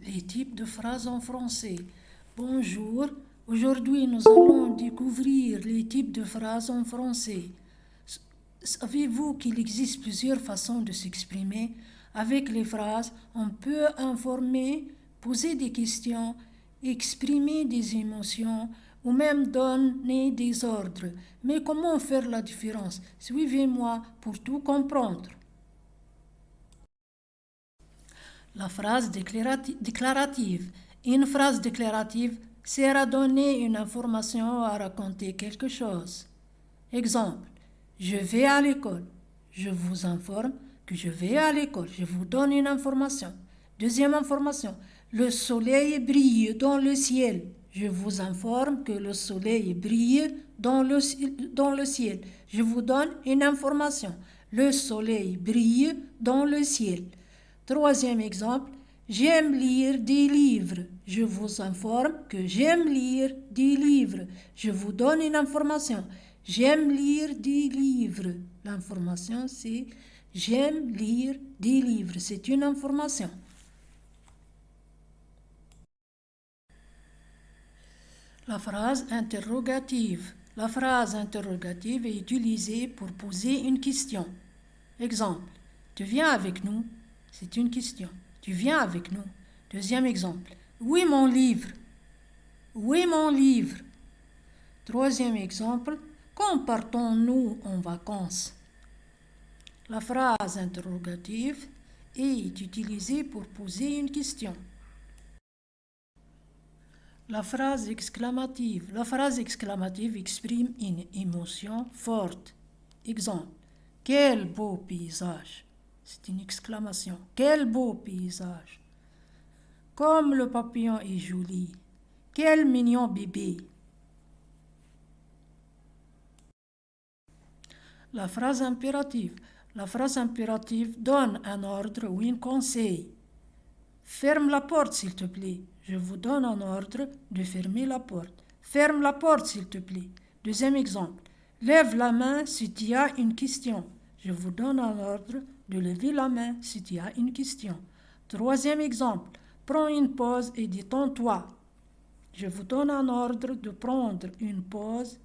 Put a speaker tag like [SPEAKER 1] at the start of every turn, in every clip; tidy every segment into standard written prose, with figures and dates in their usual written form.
[SPEAKER 1] Les types de phrases en français. Bonjour, aujourd'hui nous allons découvrir les types de phrases en français. Savez-vous qu'il existe plusieurs façons de s'exprimer? Avec les phrases, on peut informer, poser des questions, exprimer des émotions ou même donner des ordres. Mais comment faire la différence? Suivez-moi pour tout comprendre. La phrase déclarative. Une phrase déclarative sert à donner une information ou à raconter quelque chose. Exemple, je vais à l'école. Je vous informe que je vais à l'école. Je vous donne une information. Deuxième information, le soleil brille dans le ciel. Je vous informe que le soleil brille dans le ciel. Je vous donne une information. Le soleil brille dans le ciel. Troisième exemple, j'aime lire des livres. Je vous informe que j'aime lire des livres. Je vous donne une information. J'aime lire des livres. L'information, c'est j'aime lire des livres. C'est une information. La phrase interrogative. La phrase interrogative est utilisée pour poser une question. Exemple, tu viens avec nous? C'est une question. Tu viens avec nous? Deuxième exemple. Où est mon livre? Où est mon livre? Troisième exemple. Quand partons-nous en vacances? La phrase interrogative est utilisée pour poser une question. La phrase exclamative. La phrase exclamative exprime une émotion forte. Exemple. Quel beau paysage! C'est une exclamation. Quel beau paysage! Comme le papillon est joli! Quel mignon bébé! La phrase impérative. La phrase impérative donne un ordre ou un conseil. Ferme la porte, s'il te plaît. Je vous donne un ordre de fermer la porte. Ferme la porte, s'il te plaît. Deuxième exemple. Lève la main si tu as une question. Je vous donne un ordre de lever la main si tu as une question. Troisième exemple. Prends une pause et détends-toi. Je vous donne un ordre de prendre une pause.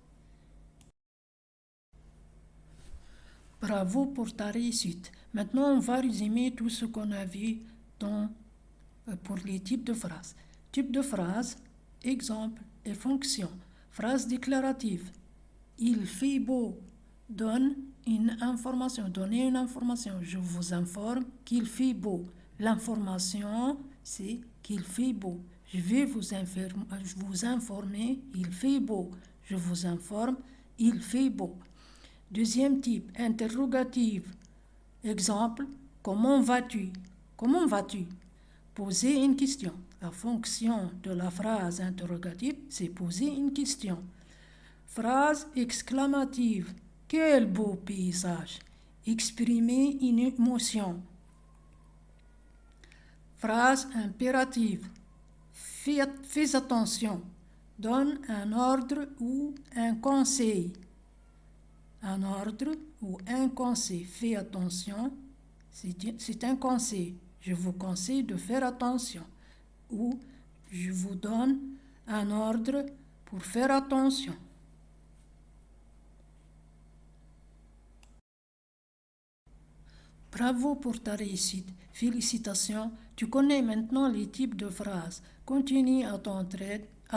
[SPEAKER 1] Bravo pour ta réussite. Maintenant, on va résumer tout ce qu'on a vu pour les types de phrases. Type de phrase, exemple et fonction. Phrase déclarative. Il fait beau. Donne une information. Donnez une information. Je vous informe qu'il fait beau. L'information, c'est qu'il fait beau. Je vais vous informer, il fait beau. Je vous informe, il fait beau. Deuxième type, interrogative. Exemple, comment vas-tu? Comment vas-tu? Poser une question. La fonction de la phrase interrogative, c'est poser une question. Phrase exclamative. Quel beau paysage! Exprimer une émotion. Phrase impérative. Fais attention. Donne un ordre ou un conseil. Un ordre ou un conseil. Fais attention. C'est un conseil. Je vous conseille de faire attention. Ou je vous donne un ordre pour faire attention. Bravo pour ta réussite. Félicitations. Tu connais maintenant les types de phrases. Continue à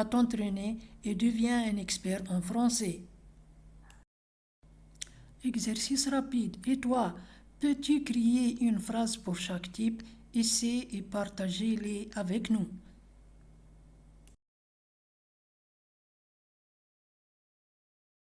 [SPEAKER 1] t'entraîner et deviens un expert en français. Exercice rapide. Et toi, peux-tu créer une phrase pour chaque type? Essaie et partagez-les avec nous.